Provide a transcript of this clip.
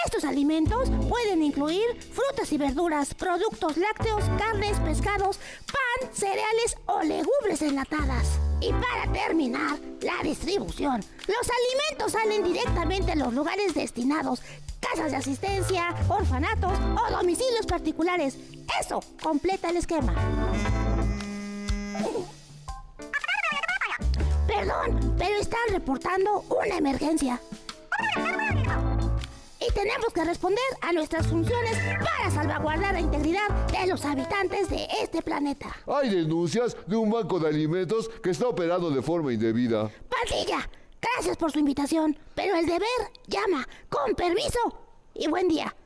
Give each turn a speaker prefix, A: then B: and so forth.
A: Estos alimentos pueden incluir frutas y verduras, productos lácteos, carnes, pescados, pan, cereales o legumbres enlatadas. Y para terminar, la distribución. Los alimentos salen directamente a los lugares destinados, casas de asistencia, orfanatos o domicilios particulares. Eso completa el esquema. Perdón, pero están reportando una emergencia. Y tenemos que responder a nuestras funciones para salvaguardar la integridad de los habitantes de este planeta.
B: Hay denuncias de un banco de alimentos que está operando de forma indebida.
A: Pandilla, gracias por su invitación, pero el deber llama. Con permiso y buen día.